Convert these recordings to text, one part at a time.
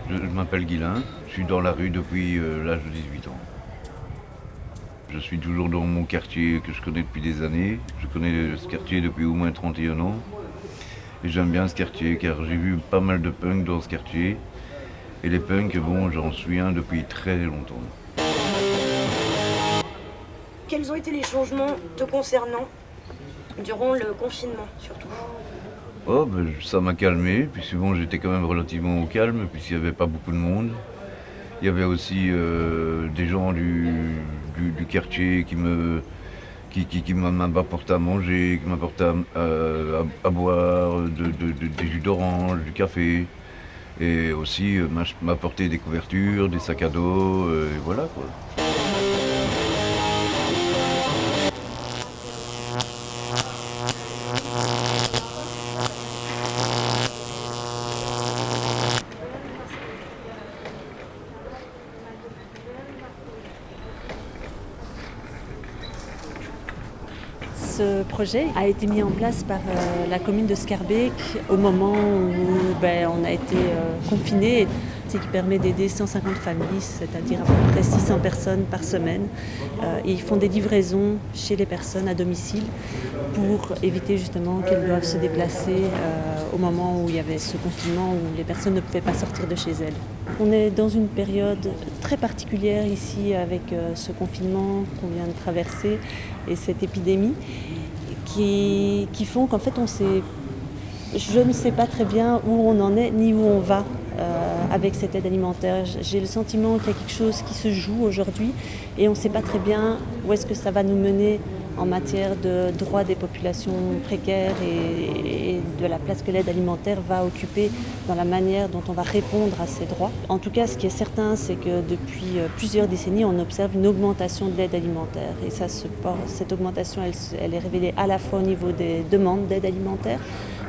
Je m'appelle Guilain, je suis dans la rue depuis l'âge de 18 ans. Je suis toujours dans mon quartier que je connais depuis des années. Je connais ce quartier depuis au moins 31 ans. Et j'aime bien ce quartier car j'ai vu pas mal de punks dans ce quartier. Et les punks, bon, j'en suis un depuis très longtemps. Quels ont été les changements te concernant durant le confinement surtout? Oh, ben, ça m'a calmé, puis souvent j'étais quand même relativement au calme, puisqu'il n'y avait pas beaucoup de monde. Il y avait aussi des gens du quartier qui m'apportaient à manger, qui m'apportaient à boire, des jus d'orange, du café. Et aussi m'apporter des couvertures, des sacs à dos, et voilà quoi. Ce projet a été mis en place par la commune de Scarbeck au moment où on a été confinés, ce qui permet d'aider 150 familles, c'est-à-dire à peu près 600 personnes par semaine. Et ils font des livraisons chez les personnes à domicile pour éviter justement qu'elles doivent se déplacer au moment où il y avait ce confinement, où les personnes ne pouvaient pas sortir de chez elles. On est dans une période très particulière ici avec ce confinement qu'on vient de traverser et cette épidémie qui font qu'en fait je ne sais pas très bien où on en est ni où on va avec cette aide alimentaire. J'ai le sentiment qu'il y a quelque chose qui se joue aujourd'hui et on ne sait pas très bien où est-ce que ça va nous mener en matière de droits des populations précaires et de la place que l'aide alimentaire va occuper dans la manière dont on va répondre à ces droits. En tout cas, ce qui est certain, c'est que depuis plusieurs décennies, on observe une augmentation de l'aide alimentaire. Et cette augmentation, elle est révélée à la fois au niveau des demandes d'aide alimentaire.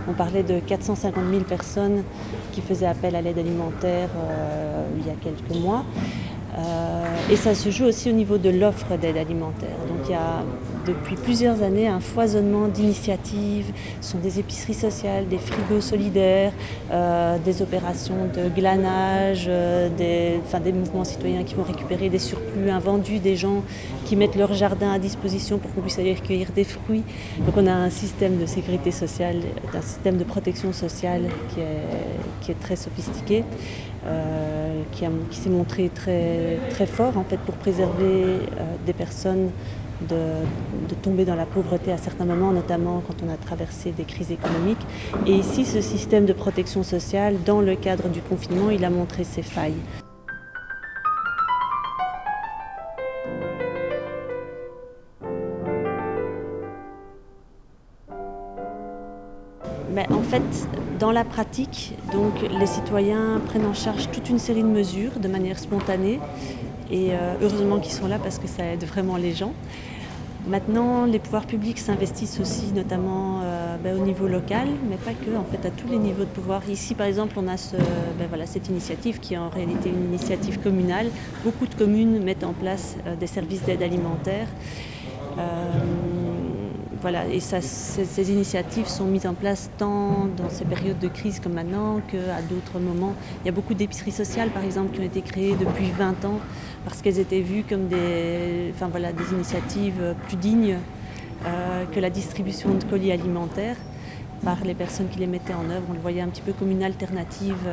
On parlait de 450 000 personnes qui faisaient appel à l'aide alimentaire il y a quelques mois. Et ça se joue aussi au niveau de l'offre d'aide alimentaire. Donc il y a depuis plusieurs années un foisonnement d'initiatives. Ce sont des épiceries sociales, des frigos solidaires, des opérations de glanage, des mouvements citoyens qui vont récupérer des surplus invendus, des gens qui mettent leur jardin à disposition pour qu'on puisse aller recueillir des fruits. Donc on a un système de sécurité sociale, un système de protection sociale qui est très sophistiqué. Qui s'est montré très, très fort en fait, pour préserver des personnes de tomber dans la pauvreté à certains moments, notamment quand on a traversé des crises économiques. Et ici, ce système de protection sociale, dans le cadre du confinement, il a montré ses failles. Mais en fait, dans la pratique, donc, les citoyens prennent en charge toute une série de mesures de manière spontanée. Et heureusement qu'ils sont là parce que ça aide vraiment les gens. Maintenant, les pouvoirs publics s'investissent aussi, notamment au niveau local, mais pas que, en fait, à tous les niveaux de pouvoir. Ici, par exemple, on a cette initiative qui est en réalité une initiative communale. Beaucoup de communes mettent en place des services d'aide alimentaire. Et ces initiatives sont mises en place tant dans ces périodes de crise comme maintenant qu'à d'autres moments. Il y a beaucoup d'épiceries sociales, par exemple, qui ont été créées depuis 20 ans parce qu'elles étaient vues comme des initiatives plus dignes que la distribution de colis alimentaires par les personnes qui les mettaient en œuvre. On le voyait un petit peu comme une alternative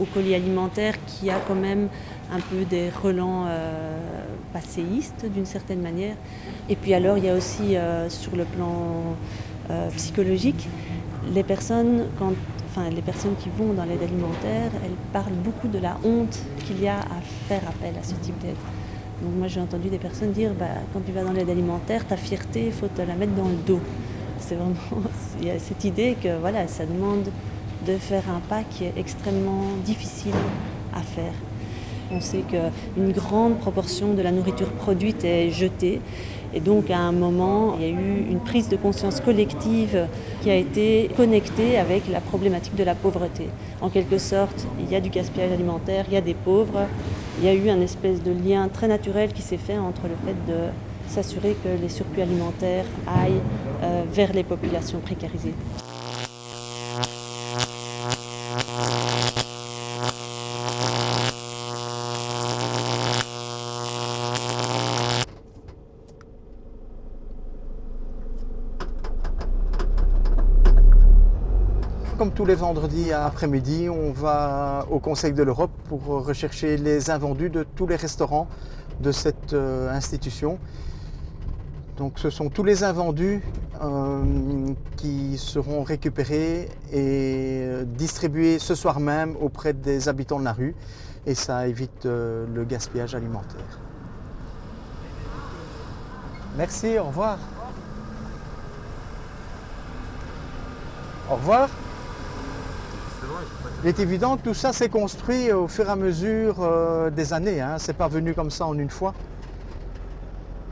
au colis alimentaire qui a quand même un peu des relents passéistes d'une certaine manière. Et puis alors il y a aussi sur le plan psychologique, les personnes qui vont dans l'aide alimentaire, elles parlent beaucoup de la honte qu'il y a à faire appel à ce type d'aide. Donc moi j'ai entendu des personnes dire quand tu vas dans l'aide alimentaire, ta fierté, il faut te la mettre dans le dos. C'est vraiment, il y a cette idée que ça demande de faire un pas qui est extrêmement difficile à faire. On sait qu'une grande proportion de la nourriture produite est jetée. Et donc à un moment, il y a eu une prise de conscience collective qui a été connectée avec la problématique de la pauvreté. En quelque sorte, il y a du gaspillage alimentaire, il y a des pauvres. Il y a eu un espèce de lien très naturel qui s'est fait entre le fait de s'assurer que les surplus alimentaires aillent vers les populations précarisées. comme tous les vendredis après-midi, on va au Conseil de l'Europe pour rechercher les invendus de tous les restaurants de cette institution. Donc ce sont tous les invendus qui seront récupérés et distribués ce soir même auprès des habitants de la rue, et ça évite le gaspillage alimentaire. Merci, au revoir. Au revoir. Il est évident que tout ça s'est construit au fur et à mesure des années, hein. C'est pas venu comme ça en une fois.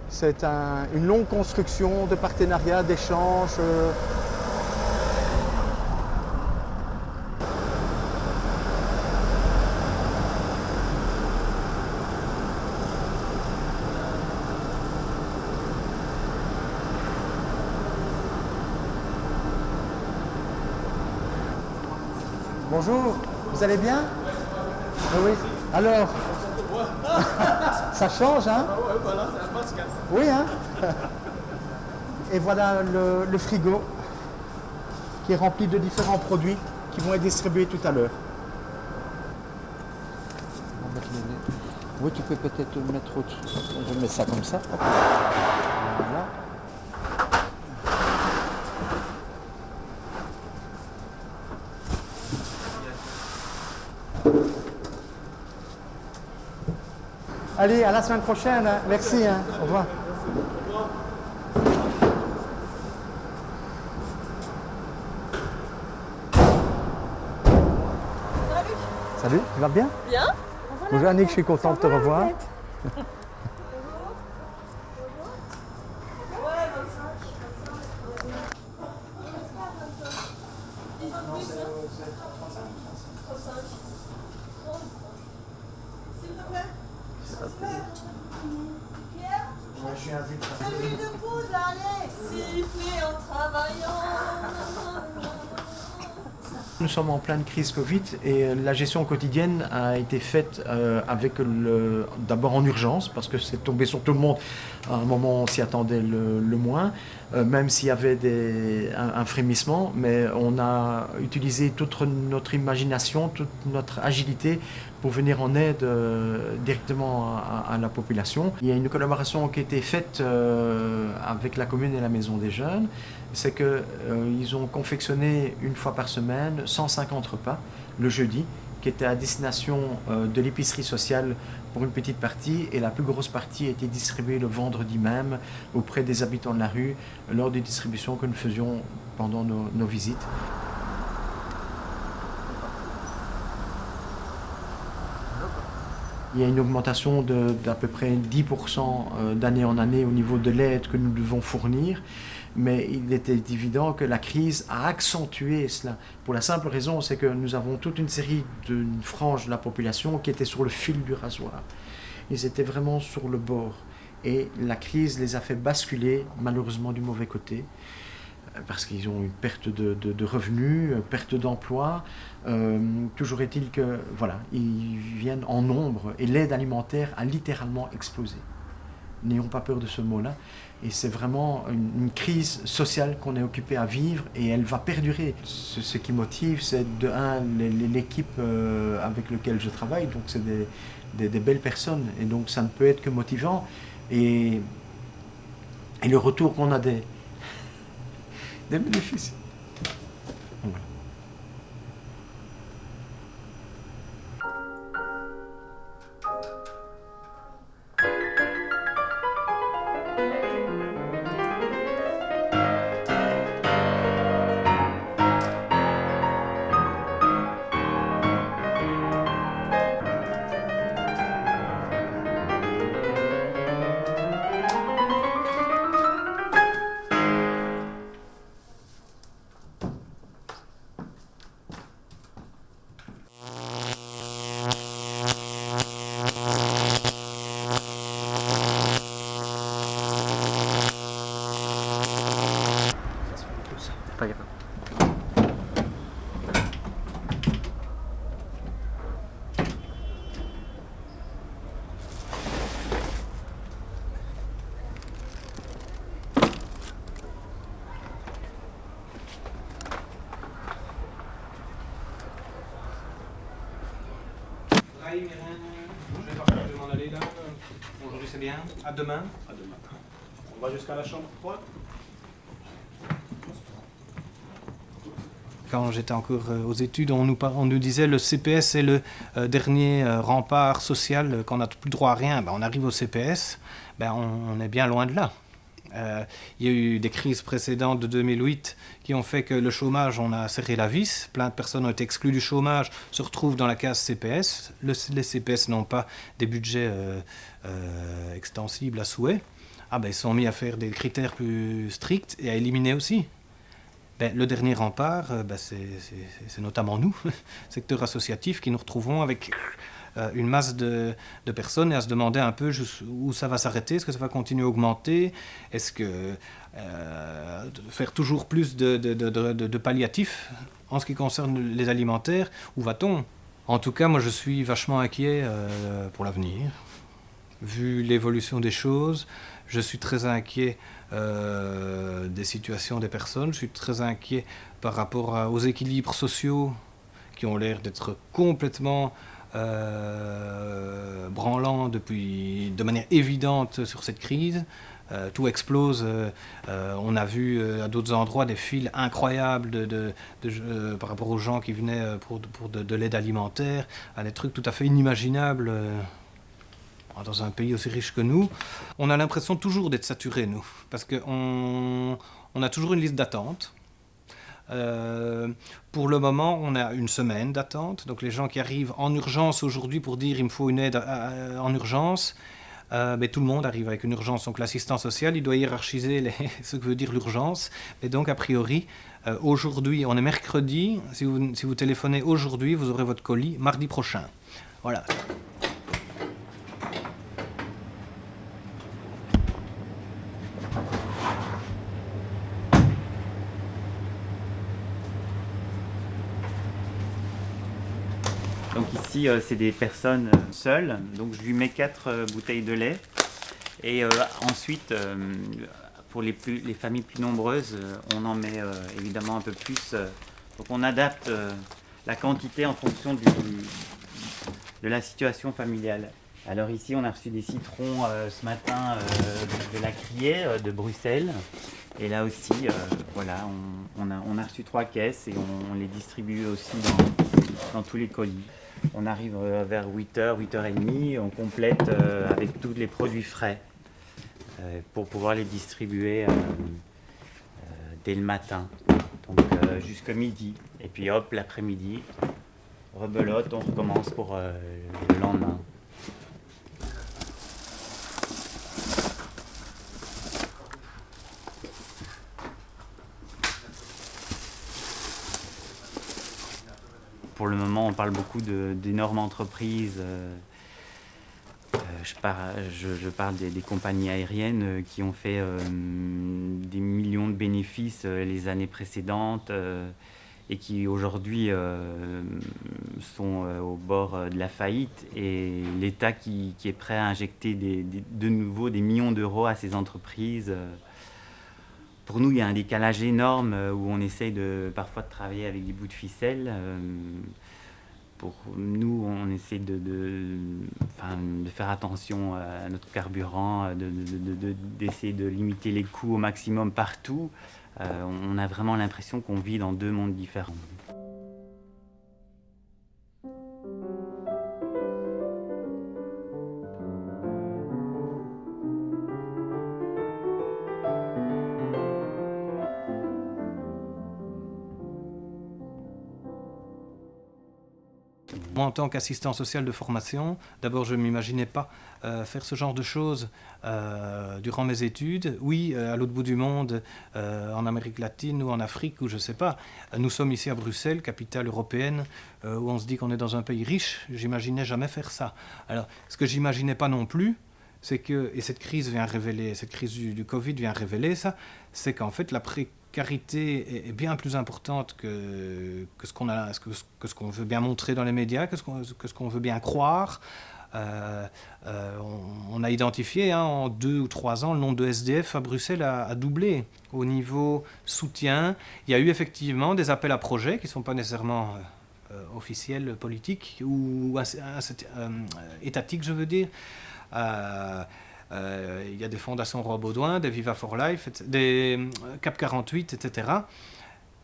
C'est une longue construction de partenariats, d'échanges. Bonjour, vous allez bien? Oui. Alors, ça change, hein? Oui, hein? Et voilà le frigo qui est rempli de différents produits qui vont être distribués tout à l'heure. Oui, tu peux peut-être mettre autre. Je mets ça comme ça. Voilà. Allez, à la semaine prochaine. Hein. Merci. Hein. Au revoir. Salut, tu vas bien? Bien. Bonjour Annick, je suis content de te revoir. Celui de poudre, allez. Siffler en travaillant. Nous sommes en pleine crise Covid et la gestion quotidienne a été faite d'abord en urgence parce que c'est tombé sur tout le monde à un moment où on s'y attendait le moins, même s'il y avait un frémissement, mais on a utilisé toute notre imagination, toute notre agilité pour venir en aide directement à la population. Il y a une collaboration qui a été faite avec la commune et la Maison des Jeunes. C'est qu'ils ont confectionné une fois par semaine 150 repas le jeudi qui étaient à destination de l'épicerie sociale pour une petite partie, et la plus grosse partie a été distribuée le vendredi même auprès des habitants de la rue lors des distributions que nous faisions pendant nos visites. Il y a une augmentation d'à peu près 10% d'année en année au niveau de l'aide que nous devons fournir. Mais il était évident que la crise a accentué cela. Pour la simple raison, c'est que nous avons toute une série d'une frange de la population qui était sur le fil du rasoir. Ils étaient vraiment sur le bord. Et la crise les a fait basculer, malheureusement, du mauvais côté. Parce qu'ils ont une perte de revenus, perte d'emploi. Toujours est-il que, voilà, ils viennent en nombre et l'aide alimentaire a littéralement explosé. N'ayons pas peur de ce mot-là. Et c'est vraiment une crise sociale qu'on est occupé à vivre et elle va perdurer. Ce qui motive, c'est de un, l'équipe avec laquelle je travaille, donc c'est des belles personnes et donc ça ne peut être que motivant. Et le retour qu'on a des bénéfices. Voilà. travail, Myriam. Je vais partir, je vais m'en aller là. Aujourd'hui c'est bien. À demain. À demain. On va jusqu'à la chambre 3. Quand j'étais encore aux études, on nous disait le CPS est le dernier rempart social, quand on n'a plus droit à rien. Ben, on arrive au CPS, ben, on est bien loin de là. Il y a eu des crises précédentes de 2008 qui ont fait que le chômage, on a serré la vis. Plein de personnes ont été exclues du chômage, se retrouvent dans la case CPS. Les CPS n'ont pas des budgets extensibles à souhait. Ah ben, ils sont mis à faire des critères plus stricts et à éliminer aussi. Ben, le dernier rempart, ben, c'est notamment nous, secteur associatif, qui nous retrouvons avec une masse de personnes et à se demander un peu où ça va s'arrêter, est-ce que ça va continuer à augmenter, est-ce que faire toujours plus de palliatifs en ce qui concerne les alimentaires, où va-t-on? En tout cas, moi je suis vachement inquiet pour l'avenir. Vu l'évolution des choses, je suis très inquiet des situations des personnes, je suis très inquiet par rapport aux équilibres sociaux qui ont l'air d'être complètement branlants de manière évidente sur cette crise. Tout explose. On a vu à d'autres endroits des files incroyables par rapport aux gens qui venaient pour de l'aide alimentaire, à des trucs tout à fait inimaginables. Dans un pays aussi riche que nous, on a l'impression toujours d'être saturé, nous, parce qu'on a toujours une liste d'attente. Pour le moment, on a une semaine d'attente, donc les gens qui arrivent en urgence aujourd'hui pour dire il me faut une aide en urgence, mais tout le monde arrive avec une urgence. Donc l'assistant social, il doit hiérarchiser ce que veut dire l'urgence, et donc a priori, aujourd'hui, on est mercredi, si vous téléphonez aujourd'hui, vous aurez votre colis mardi prochain. Voilà. Donc ici, c'est des personnes seules, donc je lui mets 4 bouteilles de lait. Et ensuite, pour les familles plus nombreuses, on en met évidemment un peu plus. Donc on adapte la quantité en fonction de la situation familiale. Alors ici, on a reçu des citrons ce matin de la Criée, de Bruxelles. Et là aussi, voilà, on a reçu 3 caisses et on les distribue aussi dans tous les colis. On arrive vers 8h, 8h30, on complète avec tous les produits frais pour pouvoir les distribuer dès le matin, donc jusqu'à midi. Et puis hop, l'après-midi, rebelote, on recommence pour le lendemain. Pour le moment, on parle beaucoup d'énormes entreprises. Je parle des compagnies aériennes qui ont fait des millions de bénéfices les années précédentes et qui aujourd'hui sont au bord de la faillite. Et l'État qui est prêt à injecter de nouveau des millions d'euros à ces entreprises. Pour nous, il y a un décalage énorme où on essaye parfois de travailler avec des bouts de ficelle. Pour nous, on essaie de faire attention à notre carburant, d'essayer de limiter les coûts au maximum partout. On a vraiment l'impression qu'on vit dans 2 mondes différents. Moi, en tant qu'assistant social de formation, d'abord, je ne m'imaginais pas faire ce genre de choses durant mes études. Oui, à l'autre bout du monde, en Amérique latine ou en Afrique, ou je ne sais pas. Nous sommes ici à Bruxelles, capitale européenne, où on se dit qu'on est dans un pays riche. J'imaginais jamais faire ça. Alors, ce que j'imaginais pas non plus, c'est que, et cette crise du Covid vient révéler ça, c'est qu'en fait, la précarité est bien plus importante que ce qu'on veut bien montrer dans les médias, que ce qu'on veut bien croire. On a identifié en 2 ou 3 ans, le nombre de SDF à Bruxelles a doublé. Au niveau soutien, il y a eu effectivement des appels à projets qui ne sont pas nécessairement officielle politique ou étatique, je veux dire. Il y a des fondations Roi Baudouin, des Viva for Life, des Cap 48, etc.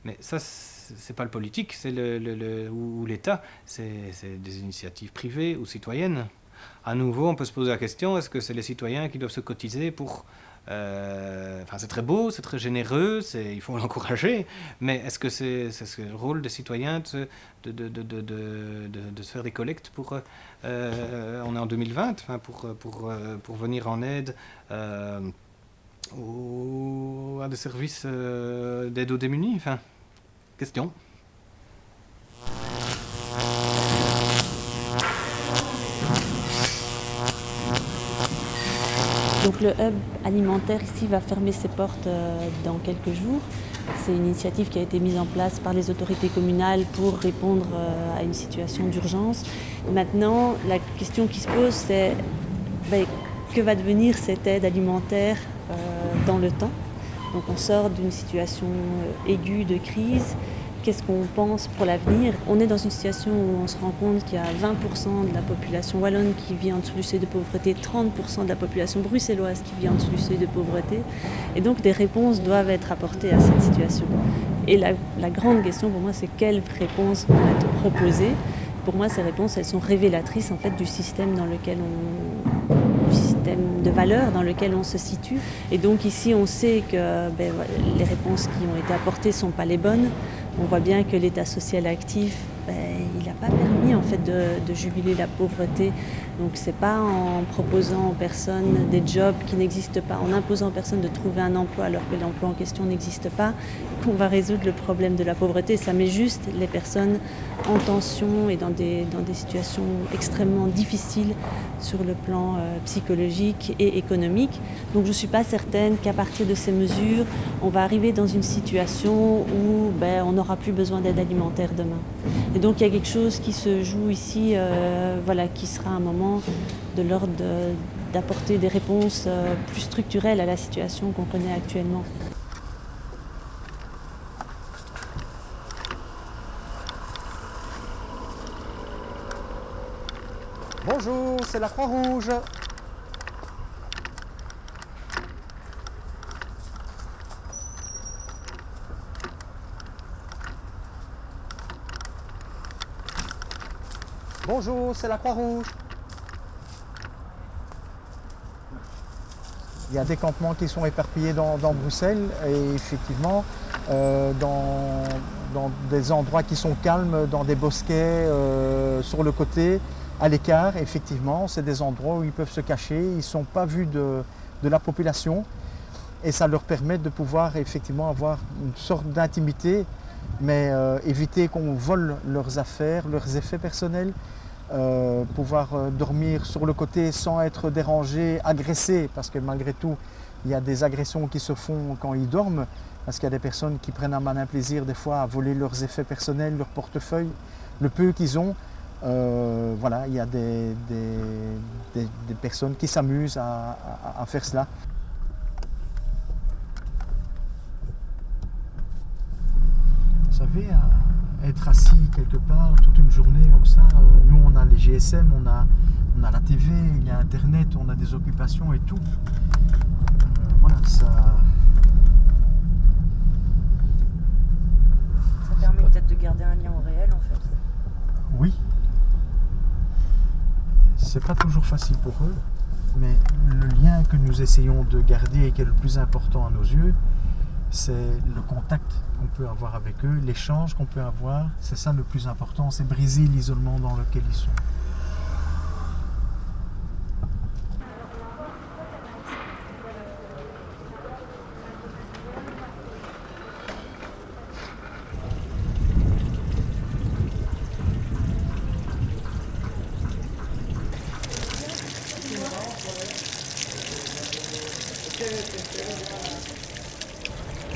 Mais ça, c'est pas le politique, c'est ou l'État, c'est des initiatives privées ou citoyennes. À nouveau, on peut se poser la question, est-ce que c'est les citoyens qui doivent se cotiser pour... c'est très beau, c'est très généreux, il faut l'encourager, mais est-ce que c'est le rôle des citoyens de se faire des collectes pour... on est en 2020, pour venir en aide à des services d'aide aux démunis, question. Donc le hub alimentaire ici va fermer ses portes dans quelques jours. C'est une initiative qui a été mise en place par les autorités communales pour répondre à une situation d'urgence. Maintenant, la question qui se pose, c'est que va devenir cette aide alimentaire dans le temps? Donc on sort d'une situation aiguë de crise. Qu'est-ce qu'on pense pour l'avenir? On est dans une situation où on se rend compte qu'il y a 20% de la population wallonne qui vit en dessous du seuil de pauvreté, 30% de la population bruxelloise qui vit en dessous du seuil de pauvreté. Et donc des réponses doivent être apportées à cette situation. Et la grande question pour moi, c'est quelles réponses vont être proposées. Pour moi, ces réponses, elles sont révélatrices en fait du système dans lequel du système de valeurs dans lequel on se situe. Et donc ici, on sait que les réponses qui ont été apportées ne sont pas les bonnes. On voit bien que l'État social actif, il n'a pas permis en fait de juguler la pauvreté. Donc c'est pas en proposant aux personnes des jobs qui n'existent pas, en imposant aux personnes de trouver un emploi alors que l'emploi en question n'existe pas, qu'on va résoudre le problème de la pauvreté. Ça met juste les personnes en tension et dans des situations extrêmement difficiles sur le plan psychologique et économique. Donc je ne suis pas certaine qu'à partir de ces mesures, on va arriver dans une situation où on n'aura plus besoin d'aide alimentaire demain. Et donc il y a quelque chose qui se joue ici, qui sera un moment de l'ordre d'apporter des réponses plus structurelles à la situation qu'on connaît actuellement. Bonjour, c'est la Croix-Rouge. Bonjour, c'est la Croix-Rouge. Il y a des campements qui sont éparpillés dans Bruxelles et effectivement dans des endroits qui sont calmes, dans des bosquets sur le côté, à l'écart, effectivement, c'est des endroits où ils peuvent se cacher, ils ne sont pas vus de la population et ça leur permet de pouvoir effectivement avoir une sorte d'intimité, mais éviter qu'on vole leurs affaires, leurs effets personnels, pouvoir dormir sur le côté sans être dérangé, agressé, parce que malgré tout, il y a des agressions qui se font quand ils dorment, parce qu'il y a des personnes qui prennent un malin plaisir des fois à voler leurs effets personnels, leur portefeuille, le peu qu'ils ont. Il y a des personnes qui s'amusent à faire cela. Vous savez, être assis quelque part toute une journée comme ça, nous on a les GSM, on a la TV, il y a Internet, on a des occupations et tout. Ça permet peut-être de garder un lien au réel en fait. Oui. C'est pas toujours facile pour eux, mais le lien que nous essayons de garder et qui est le plus important à nos yeux, c'est le contact qu'on peut avoir avec eux, l'échange qu'on peut avoir. C'est ça le plus important, c'est briser l'isolement dans lequel ils sont.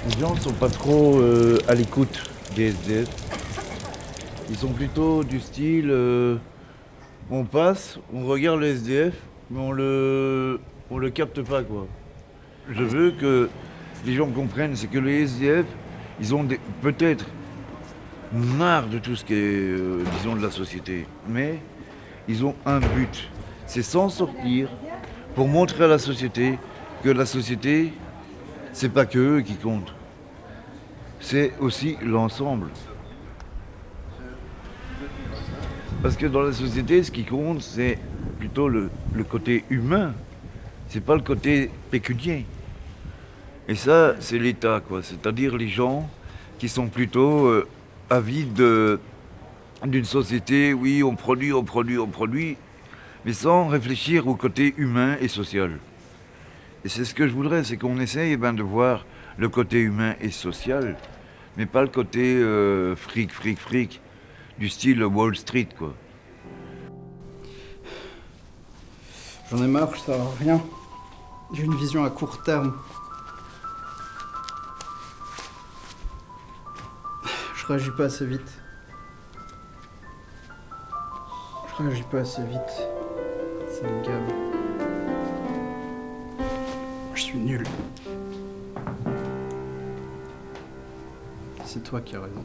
Les gens ne sont pas trop à l'écoute des SDF. Ils sont plutôt du style on passe, on regarde le SDF, mais on le capte pas quoi. Je veux que les gens comprennent, c'est que les SDF, ils ont peut-être marre de tout ce qui est, disons, de la société. Mais ils ont un but, c'est s'en sortir pour montrer à la société que la société, c'est pas que eux qui comptent. C'est aussi l'ensemble. Parce que dans la société, ce qui compte, c'est plutôt le côté humain. C'est pas le côté pécunier. Et ça, c'est l'État, quoi. C'est-à-dire les gens qui sont plutôt avides d'une société, oui, on produit, mais sans réfléchir au côté humain et social. Et c'est ce que je voudrais, c'est qu'on essaye de voir le côté humain et social, mais pas le côté fric, du style Wall Street, quoi. J'en ai marre, ça sert à rien. J'ai une vision à court terme. Je réagis pas assez vite. Ça me gave. Je suis nul. C'est toi qui as raison.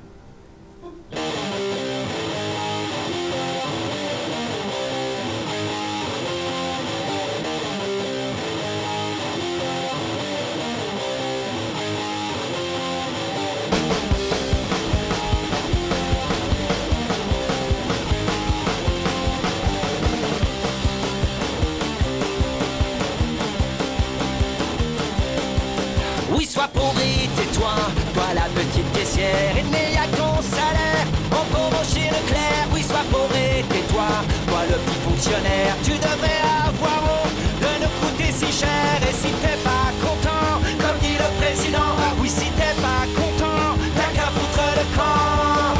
Oui, sois pauvre et tais-toi, toi la petite caissière, il n'y a qu'un salaire, en pauvre chez Leclerc. Oui, sois pauvre et tais-toi, toi le petit fonctionnaire, tu devrais avoir honte de nous coûter si cher. Et si t'es pas content, comme dit le président, oui, si t'es pas content, t'as qu'à foutre le camp.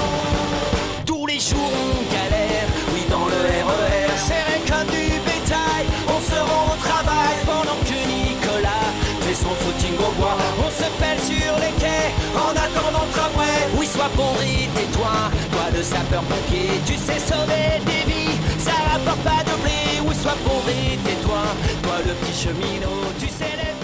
Tous les jours on galère, oui, dans le RER, serré comme du bétail, on se rend au travail pendant que Nicolas fait son footing au bois. On se pèle sur les quais en attendant le tramway. Oui, sois pauvre et tais-toi, toi le sapeur-pompier, tu sais sauver des vies, ça rapporte pas de blé. Oui, sois pauvre et tais-toi, toi le petit cheminot, tu sais les